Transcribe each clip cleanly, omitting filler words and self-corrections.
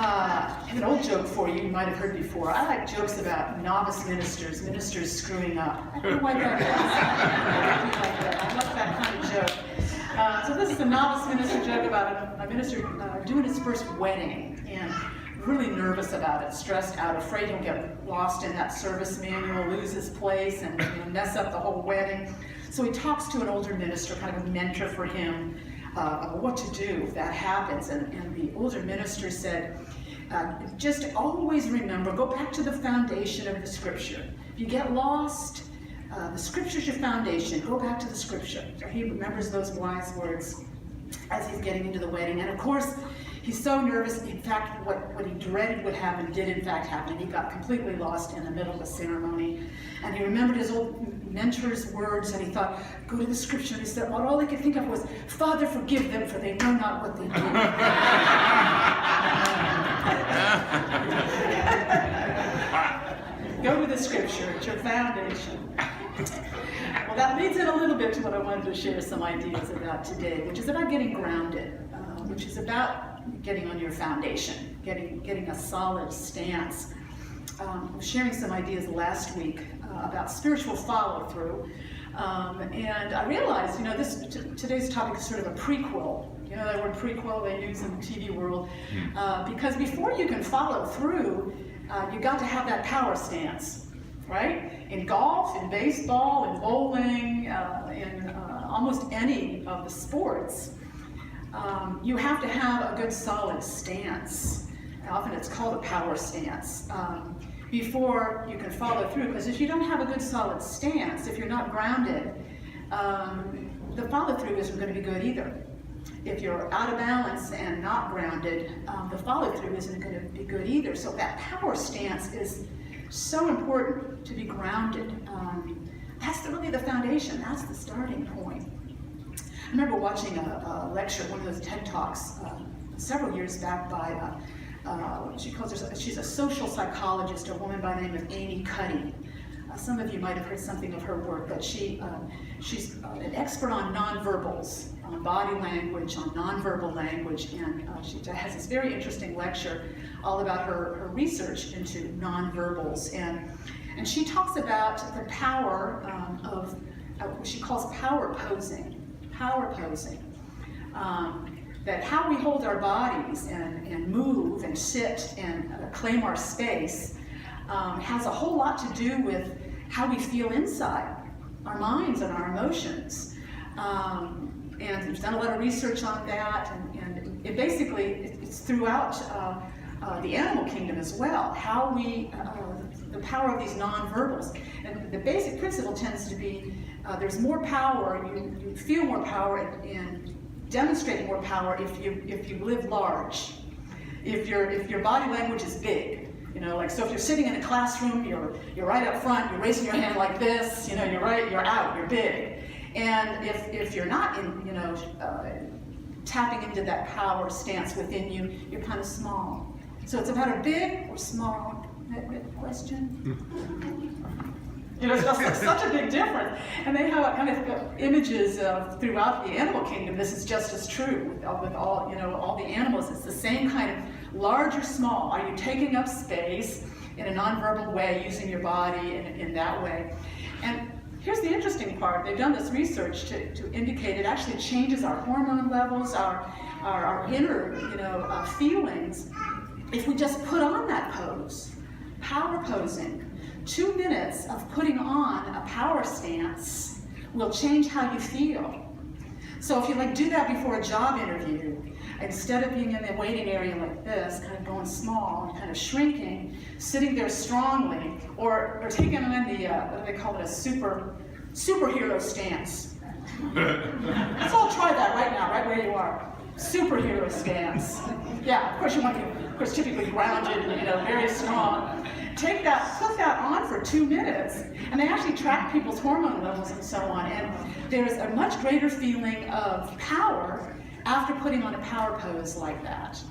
I have an old joke for you might have heard before. I like jokes about novice ministers screwing up. I don't know why that is. I love that kind of joke. So this is a novice minister joke about a minister doing his first wedding, and really nervous about it, stressed out, afraid he'll get lost in that service manual, lose his place, and mess up the whole wedding. So he talks to an older minister, kind of a mentor for him, about what to do if that happens. And the older minister said, just always remember, go back to the foundation of the scripture. If you get lost, the scripture's your foundation. Go back to the scripture. So he remembers those wise words as he's getting into the wedding. And of course, he's so nervous. In fact, what he dreaded would happen did in fact happen. He got completely lost in the middle of the ceremony. And he remembered his old mentor's words, and he thought, go to the scripture. And he said, well, all he could think of was, Father, forgive them, for they know not what they do. Go to the scripture. It's your foundation. Well, that leads in a little bit to what I wanted to share some ideas about today, which is about getting grounded, which is about getting on your foundation, getting a solid stance. I was sharing some ideas last week about spiritual follow-through, and I realized, today's topic is sort of a prequel. You know that word prequel they use in the TV world, because before you can follow through, you got to have that power stance, right? In golf, in baseball, in bowling, in almost any of the sports, you have to have a good solid stance. Often it's called a power stance, before you can follow through, because if you don't have a good solid stance, if you're not grounded, the follow through isn't going to be good either. If you're out of balance and not grounded, the follow through isn't going to be good either. So that power stance is so important, to be grounded. That's really the foundation, that's the starting point. I remember watching a lecture, one of those TED Talks, several years back by, she's a social psychologist, a woman by the name of Amy Cuddy. Some of you might have heard something of her work, but she's an expert on nonverbals, on body language, on nonverbal language, and she has this very interesting lecture all about her research into nonverbals. And she talks about the power of what she calls power posing. Power posing. That how we hold our bodies and move and sit and claim our space has a whole lot to do with how we feel inside, our minds and our emotions. And there's done a lot of research on that, and it basically, it's throughout the animal kingdom as well, how we, the power of these nonverbals. And the basic principle tends to be there's more power, you feel more power in demonstrating more power if you live large, if your body language is big. So if you're sitting in a classroom, you're right up front, you're raising your hand like this, you're out, you're big. And if you're not tapping into that power stance within you, you're kind of small. So it's about a big or small question. It's such a big difference. And they have kind of images throughout the animal kingdom. This is just as true with all the animals. It's the same kind of large or small. Are you taking up space in a nonverbal way, using your body in that way? And here's the interesting part. They've done this research to indicate it actually changes our hormone levels, our inner feelings, if we just put on that pose, power posing. 2 minutes of putting on a power stance will change how you feel. So if you do that before a job interview, instead of being in the waiting area like this, kind of going small and kind of shrinking, sitting there strongly, or taking on the, what do they call it, a superhero stance. Let's all try that right now, right where you are. Superhero stance. Yeah, of course you want to be, typically grounded and very strong. Put that on for 2 minutes, and they actually track people's hormone levels and so on, and there's a much greater feeling of power after putting on a power pose like that.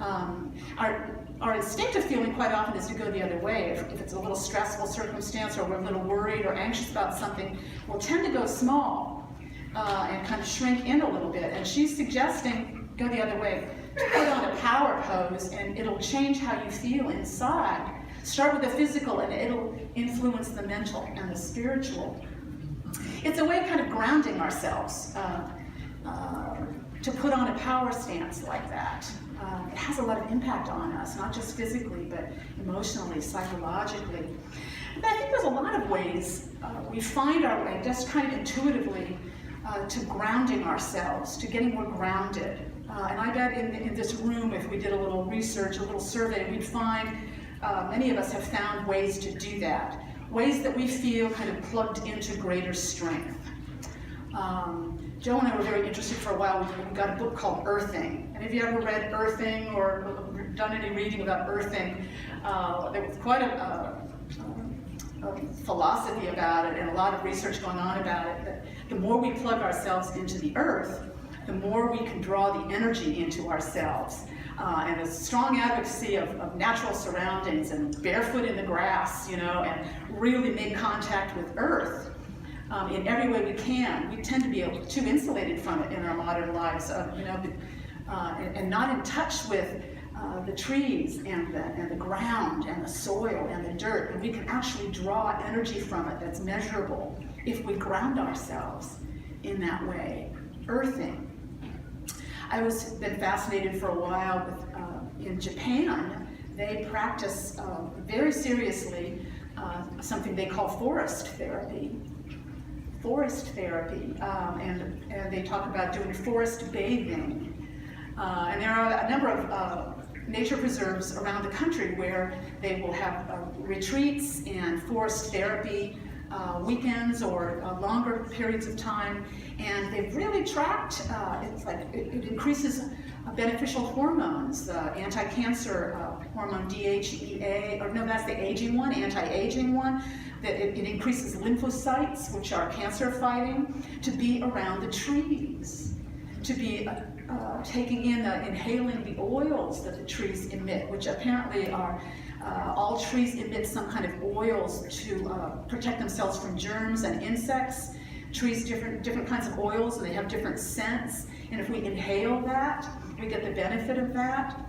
Our instinctive feeling quite often is to go the other way. If it's a little stressful circumstance, or we're a little worried or anxious about something, we'll tend to go small and kind of shrink in a little bit, and she's suggesting go the other way. put on a power pose and it'll change how you feel inside. Start with the physical and it'll influence the mental and the spiritual. It's a way of kind of grounding ourselves to put on a power stance like that. It has a lot of impact on us, not just physically, but emotionally, psychologically. But I think there's a lot of ways we find our way, just kind of intuitively, to grounding ourselves, to getting more grounded. And I bet in this room, if we did a little research, a little survey, we'd find many of us have found ways to do that. Ways that we feel kind of plugged into greater strength. Joe and I were very interested for a while. We got a book called Earthing. And have you ever read Earthing or done any reading about earthing? There was quite a philosophy about it and a lot of research going on about it. That the more we plug ourselves into the earth, the more we can draw the energy into ourselves. And a strong advocacy of natural surroundings and barefoot in the grass, and really make contact with earth in every way we can. We tend to be too insulated from it in our modern lives, and not in touch with the trees and the ground and the soil and the dirt. And we can actually draw energy from it that's measurable if we ground ourselves in that way. Earthing. I was been fascinated for a while with in Japan. They practice very seriously something they call forest therapy. Forest therapy, and they talk about doing forest bathing. And there are a number of nature preserves around the country where they will have retreats and forest therapy weekends or longer periods of time, and they've really tracked, it increases beneficial hormones, the anti-cancer hormone DHEA, or no, that's the aging one, anti-aging one, that it increases lymphocytes, which are cancer fighting, to be around the trees, to be taking in, inhaling the oils that the trees emit, which apparently are, all trees emit some kind of oils to protect themselves from germs and insects. Trees, different kinds of oils, and they have different scents, and if we inhale that, we get the benefit of that.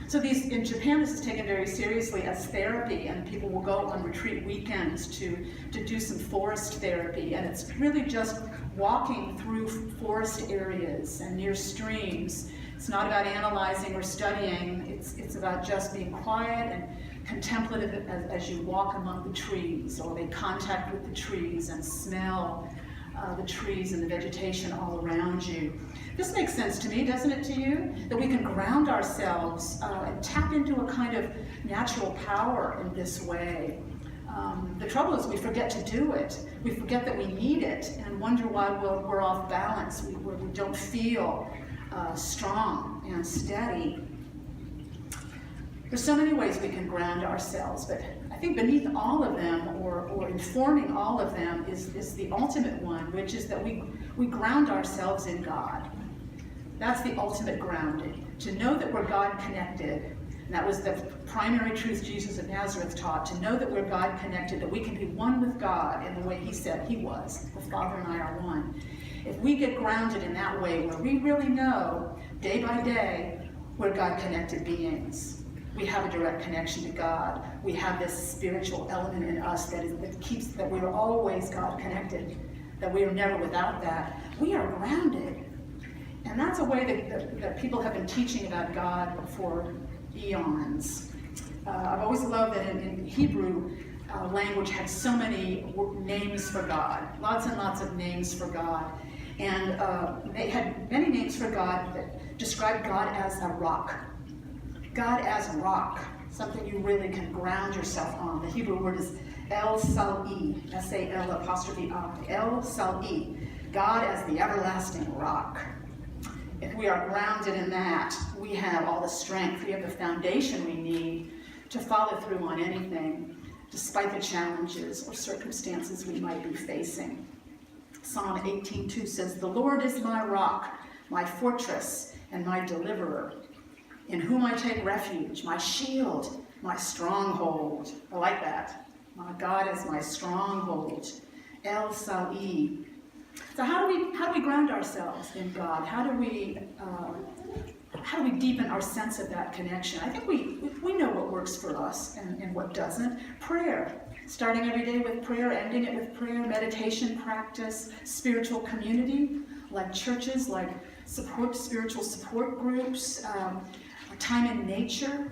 So in Japan, this is taken very seriously as therapy, and people will go on retreat weekends to do some forest therapy, and it's really just walking through forest areas and near streams. It's not about analyzing or studying, it's about just being quiet and contemplative as you walk among the trees, or make contact with the trees and smell the trees and the vegetation all around you. This makes sense to me, doesn't it to you? That we can ground ourselves and tap into a kind of natural power in this way. The trouble is we forget to do it. We forget that we need it and wonder why we're off balance, we don't feel strong and steady. There's so many ways we can ground ourselves, but I think beneath all of them, or informing all of them, is the ultimate one, which is that we ground ourselves in God. That's the ultimate grounding, to know that we're God-connected. And that was the primary truth Jesus of Nazareth taught, to know that we're God-connected, that we can be one with God in the way he said he was. The Father and I are one. If we get grounded in that way, where we really know, day by day, we're God-connected beings. We have a direct connection to God. We have this spiritual element in us that we are always God-connected, that we are never without that. We are grounded. And that's a way that people have been teaching about God for eons. I've always loved that in Hebrew language had so many names for God, lots and lots of names for God. And they had many names for God that described God as a rock. God as a rock, something you really can ground yourself on. The Hebrew word is El Sal-I, S-A-L apostrophe I, El Sal-I, God as the everlasting rock. If we are grounded in that, we have all the strength, we have the foundation we need to follow through on anything, despite the challenges or circumstances we might be facing. Psalm 18:2 says, "The Lord is my rock, my fortress, and my deliverer, in whom I take refuge, my shield, my stronghold." I like that. My God is my stronghold. El Sal-I. So how do we ground ourselves in God? How do we how do we deepen our sense of that connection? I think we know what works for us and what doesn't. Prayer. Starting every day with prayer, ending it with prayer, meditation practice, spiritual community, like churches, like spiritual support groups, time in nature,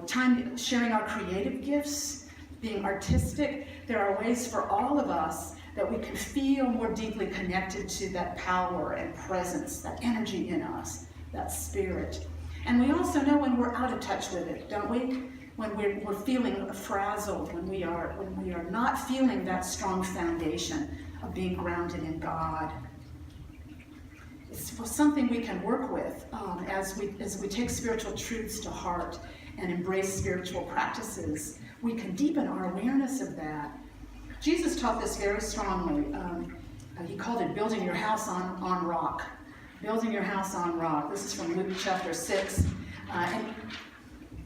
time sharing our creative gifts, being artistic. There are ways for all of us that we can feel more deeply connected to that power and presence, that energy in us, that spirit. And we also know when we're out of touch with it, don't we? When we're feeling frazzled, when we are not feeling that strong foundation of being grounded in God. It's something we can work with as we take spiritual truths to heart and embrace spiritual practices. We can deepen our awareness of that. Jesus taught this very strongly. He called it building your house on rock. Building your house on rock. This is from Luke chapter 6. And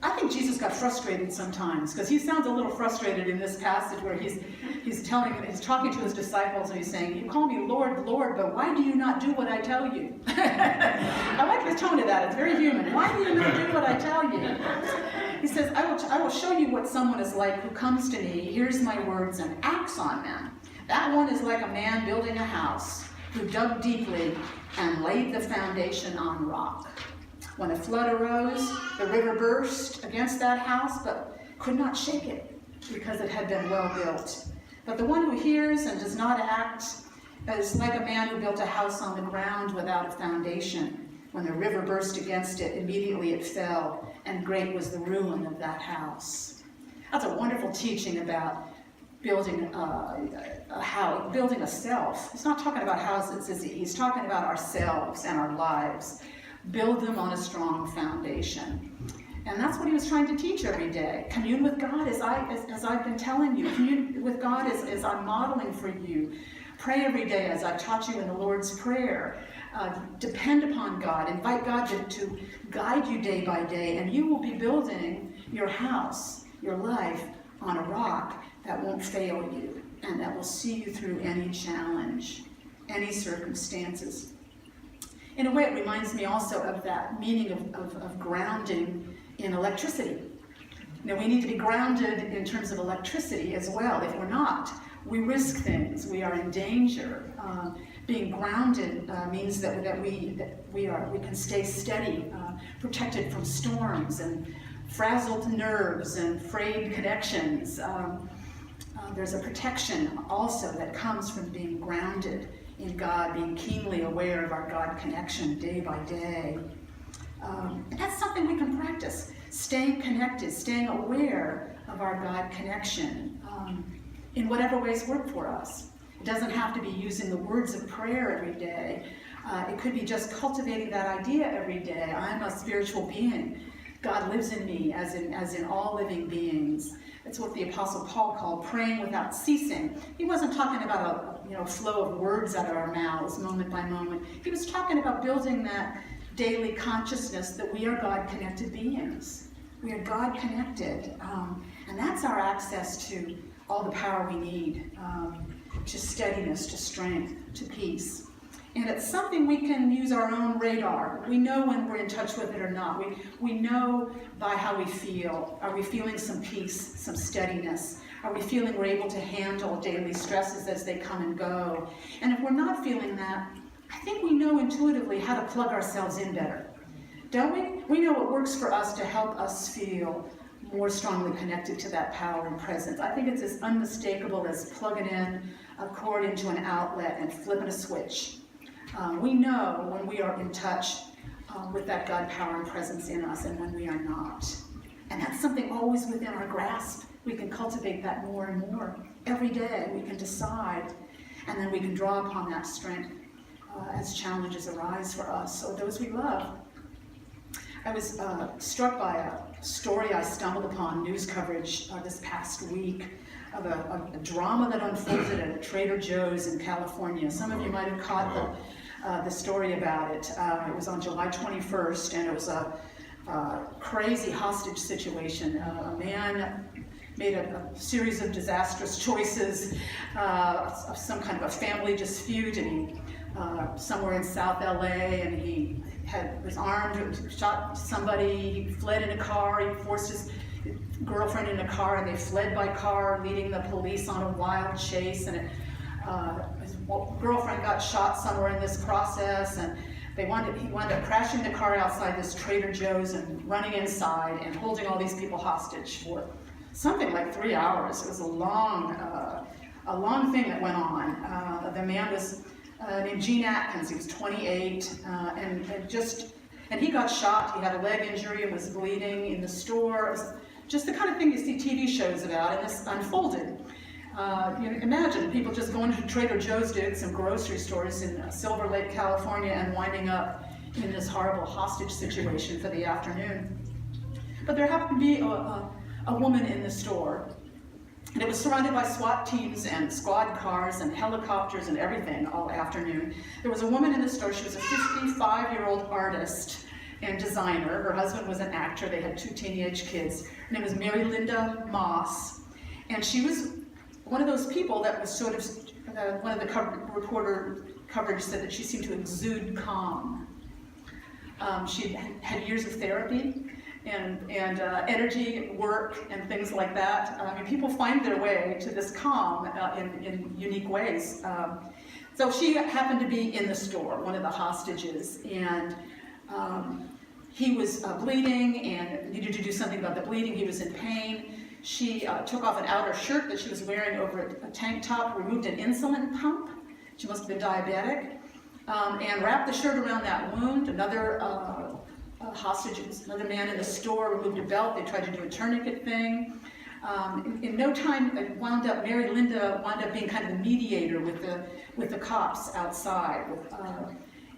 I think Jesus got frustrated sometimes, because he sounds a little frustrated in this passage where he's talking to his disciples and he's saying, "You call me Lord, Lord, but why do you not do what I tell you?" I like the tone of that. It's very human. Why do you not do what I tell you? He says, I will show you what someone is like who comes to me, hears my words, and acts on them. That one is like a man building a house who dug deeply and laid the foundation on rock. When a flood arose, the river burst against that house, but could not shake it because it had been well built. But the one who hears and does not act is like a man who built a house on the ground without a foundation. When the river burst against it, immediately it fell, and great was the ruin of that house. That's a wonderful teaching about building a house, building a self. He's not talking about houses, is he? He's talking about ourselves and our lives. Build them on a strong foundation. And that's what he was trying to teach every day. Commune with God as I've been telling you. Commune with God as I'm modeling for you. Pray every day as I've taught you in the Lord's Prayer. Depend upon God. Invite God to guide you day by day. And you will be building your house, your life, on a rock that won't fail you and that will see you through any challenge, any circumstances. In a way, it reminds me also of that meaning of grounding in electricity. Now, we need to be grounded in terms of electricity as well. If we're not, we risk things. We are in danger. Being grounded means that we can stay steady, protected from storms and frazzled nerves and frayed connections. There's a protection also that comes from being grounded in God, being keenly aware of our God connection day by day. And that's something we can practice, staying connected, staying aware of our God connection in whatever ways work for us. It doesn't have to be using the words of prayer every day. It could be just cultivating that idea every day. I'm a spiritual being. God lives in me, as in all living beings. It's what the Apostle Paul called praying without ceasing. He wasn't talking about a flow of words out of our mouths moment by moment. He was talking about building that daily consciousness that we are God-connected beings. We are God-connected, and that's our access to all the power we need, to steadiness, to strength, to peace. And it's something we can use our own radar. We know when we're in touch with it or not. We know by how we feel. Are we feeling some peace, some steadiness? Are we feeling we're able to handle daily stresses as they come and go? And if we're not feeling that, I think we know intuitively how to plug ourselves in better. Don't we? We know what works for us to help us feel more strongly connected to that power and presence. I think it's as unmistakable as plugging in a cord into an outlet and flipping a switch. We know when we are in touch with that God power and presence in us and when we are not. And that's something always within our grasp. We can cultivate that more and more. Every day we can decide, and then we can draw upon that strength as challenges arise for us or those we love. I was struck by a story I stumbled upon, news coverage this past week, of a drama that unfolded at a Trader Joe's in California. Some of you might have caught the story about it. It was on July 21st, and it was a crazy hostage situation. A man made a series of disastrous choices of some kind of a family dispute, and he somewhere in South LA, and he was armed, shot somebody, he fled in a car, he forced his girlfriend in a car, and they fled by car, leading the police on a wild chase, and his girlfriend got shot somewhere in this process, and he wound up crashing the car outside this Trader Joe's and running inside and holding all these people hostage for something like 3 hours. It was a long thing that went on. The man was named Gene Atkins. He was 28, and he got shot. He had a leg injury and was bleeding in the store. It was just the kind of thing you see TV shows about, and this unfolded. Imagine people just going to Trader Joe's to get some grocery stores in Silver Lake, California, and winding up in this horrible hostage situation for the afternoon. But there happened to be a woman in the store, and it was surrounded by SWAT teams and squad cars and helicopters and everything all afternoon. There was a woman in the store. She was a 55-year-old artist and designer. Her husband was an actor. They had 2 teenage kids. Her name was Mary Linda Moss, and she was one of those people that was sort of, one of the reporter coverage said that she seemed to exude calm. She had years of therapy and energy, work, and things like that. I mean, people find their way to this calm in unique ways. So she happened to be in the store, one of the hostages, and he was bleeding and needed to do something about the bleeding. He was in pain. She took off an outer shirt that she was wearing over a tank top, removed an insulin pump. She must have been diabetic, and wrapped the shirt around that wound. Another hostage, another man in the store, removed a belt. They tried to do a tourniquet thing. In no time, Mary Linda wound up being kind of the mediator with the cops outside.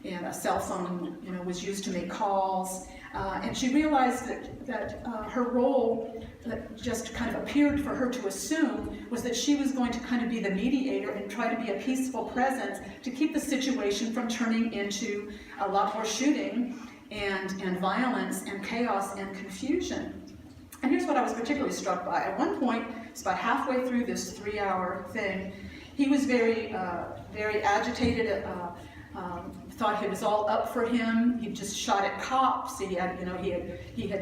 And a cell phone, was used to make calls. And she realized that her role that just kind of appeared for her to assume was that she was going to kind of be the mediator and try to be a peaceful presence to keep the situation from turning into a lot more shooting and violence and chaos and confusion. And here's what I was particularly struck by. At one point, it's about halfway through this 3-hour thing, he was very agitated. Thought it was all up for him. He just shot at cops. He had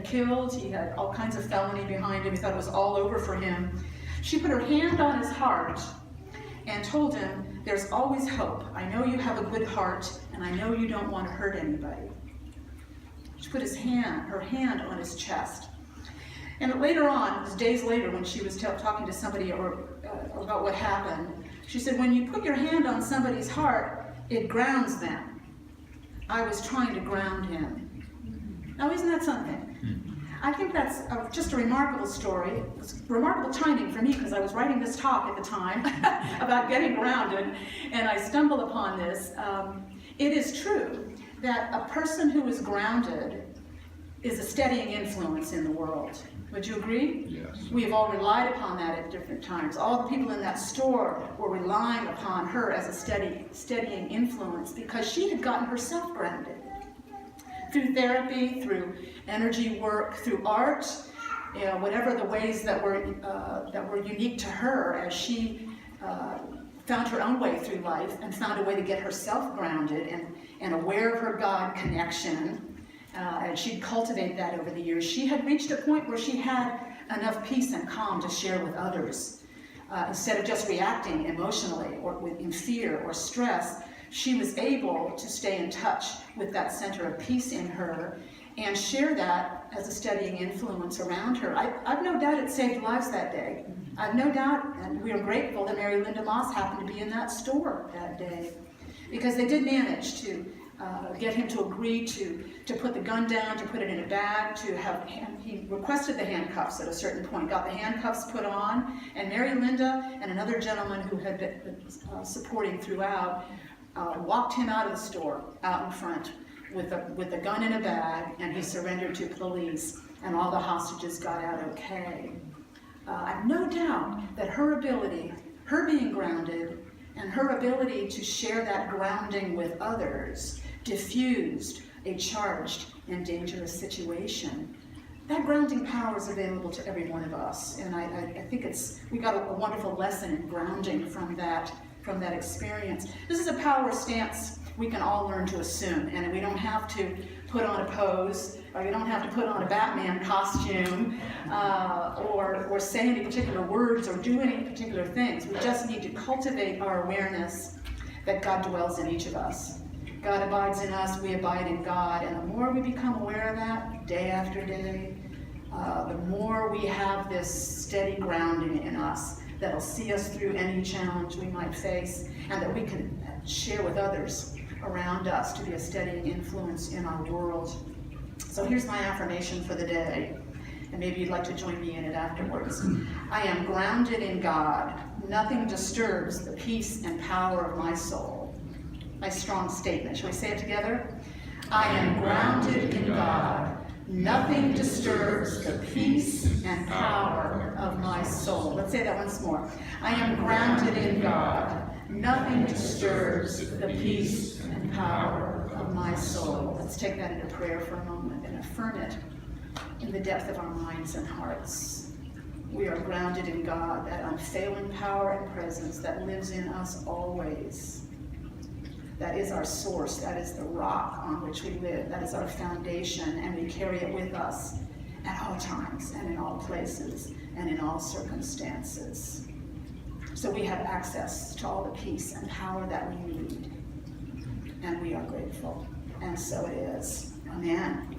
killed. He had all kinds of felony behind him. He thought it was all over for him. She put her hand on his heart and told him, "There's always hope. I know you have a good heart, and I know you don't want to hurt anybody." She put her hand on his chest. And later on, it was days later, when she was talking to somebody about what happened, she said, "When you put your hand on somebody's heart, it grounds them. I was trying to ground him." Now, isn't that something? I think that's just a remarkable story. It was remarkable timing for me, because I was writing this talk at the time about getting grounded, and I stumbled upon this. It is true that a person who is grounded is a steadying influence in the world. Would you agree? Yes. We have all relied upon that at different times. All the people in that store were relying upon her as a steadying influence, because she had gotten herself grounded. Through therapy, through energy work, through art, whatever the ways that were unique to her, as she found her own way through life and found a way to get herself grounded and aware of her God connection. And she'd cultivated that over the years. She had reached a point where she had enough peace and calm to share with others. Instead of just reacting emotionally or in fear or stress, she was able to stay in touch with that center of peace in her and share that as a steadying influence around her. I've no doubt it saved lives that day. I've no doubt, and we are grateful that Mary Linda Moss happened to be in that store that day, because they did manage to get him to agree to put the gun down, to put it in a bag, he requested the handcuffs at a certain point, got the handcuffs put on, and Mary Linda and another gentleman who had been supporting throughout walked him out of the store, out in front, with a gun in a bag, and he surrendered to police, and all the hostages got out okay. I've no doubt that her being grounded, and her ability to share that grounding with others diffused a charged and dangerous situation. That grounding power is available to every one of us, and I think we got a wonderful lesson in grounding from that from that experience. This is a power stance we can all learn to assume, and we don't have to put on a pose, or we don't have to put on a Batman costume, or say any particular words or do any particular things. We just need to cultivate our awareness that God dwells in each of us. God abides in us, we abide in God, and the more we become aware of that day after day, the more we have this steady grounding in us that'll see us through any challenge we might face, and that we can share with others around us to be a steadying influence in our world. So here's my affirmation for the day, and maybe you'd like to join me in it afterwards. I am grounded in God. Nothing disturbs the peace and power of my soul. Nice strong statement. Shall we say it together? I am grounded in God. Nothing disturbs the peace and power of my soul. Let's say that once more. I am grounded in God. Nothing disturbs the peace and power of my soul. Let's take that into prayer for a moment and affirm it in the depth of our minds and hearts. We are grounded in God, that unfailing power and presence that lives in us always. That is our source, that is the rock on which we live, that is our foundation, and we carry it with us at all times and in all places and in all circumstances. So we have access to all the peace and power that we need, and we are grateful, and so it is. Amen.